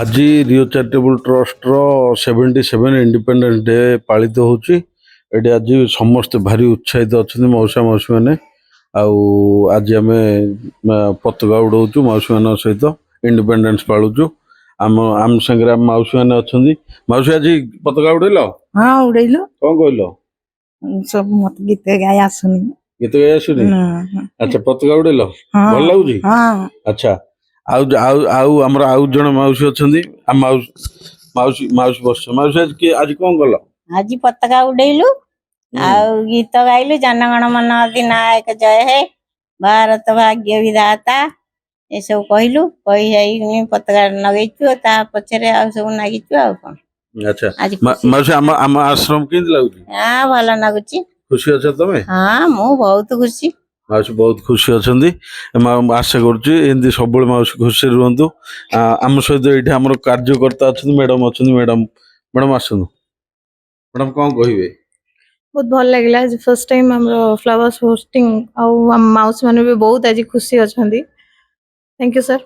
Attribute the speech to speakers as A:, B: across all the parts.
A: आज रियो charitable trust रो 77 independence day पालित होची। Eighty आज समस्त भारी उत्साहित अच्छा मौसा मौसी मैंने आज आम पताका उड़ाऊँ मौसी मान सहित इंडिपेंडेंस पालुचु। आम आम संगे आम मौसी मैंने अच्छा मौसी आज पताका उड़ेल
B: हाँ उड़ेलु
A: कौन कहल
B: सब मत गीत गाय आसुनी
A: गीत गाई आसुनी। अच्छा पताका उड़ेल
B: हाँ
A: भल लगुच।
B: हाँ
A: अच्छा आउ आउ जन मौसी अच्छा माउसी माउसी बस माउसी आज कौन कल
C: आज पताका उड़ेलु गीत गाइलु जनगण मन अधिनायक जय हे भारत भाग्य विधाता ये सब कहलु कही जाई पताका नगेचु ता पछरे आ सब नागिचु आ कोन।
A: अच्छा
C: आज
A: माउसी आम आश्रम केंद लागुची
C: हां भला नागुची।
A: खुशी अच्छा तमे
C: हां मु बहुत खुशी।
A: माउसी बहुत खुशी अच्छा आशा करुँच सब माउसी खुशी रुहतु। आम सहित ये आम कार्यकर्ता अच्छा मैडम अच्छा मैडम मैडम आसतु मैडम कौन कहे
D: बहुत भल लगे आज फर्स्ट टाइम हमरो फ्लावर्स होस्टिंग आउ माउस माने भी बहुत आज खुशी अछंदी। Thank you sir.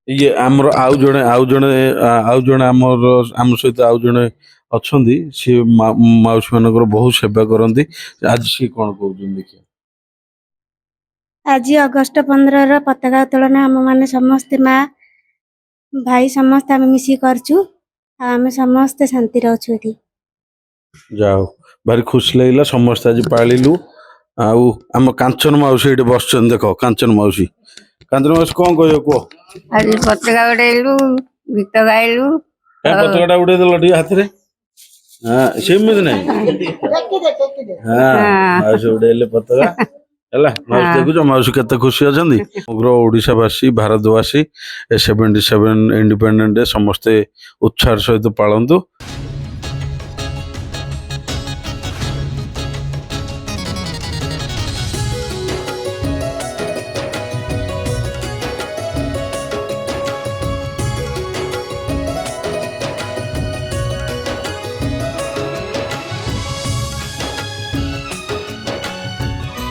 A: ये आमर आउ जड़े आम सहित आउ जड़े अच्छा सी माउसी मान बहुत सेवा करती। आज सी कौन कह देखिए
E: आज अगस्ट 15 पताका उत्तोलन आम मैंने समस्ते माँ भाई समस्त आम मिसी करचु आम समस्ते शांति अच्छु।
A: जाओ भारी खुशी लगे समस्त आज पालू। आम कांचन मौसी ये बस देख कांचन मौसी कौन कह कह
C: आज पताका उड़ेलु गीत गाइलु
A: पताका उड़े देल टे हाथ में। हाँ सेमती ना हाँ मौसी उड़ेले पताका है मौसी देखुच मौसी केते खुशी अच्छा समग्र ओडिशावासी भारतवासी 77 इंडिपेंडेंट डे समस्ते उत्साह सहित पालतु।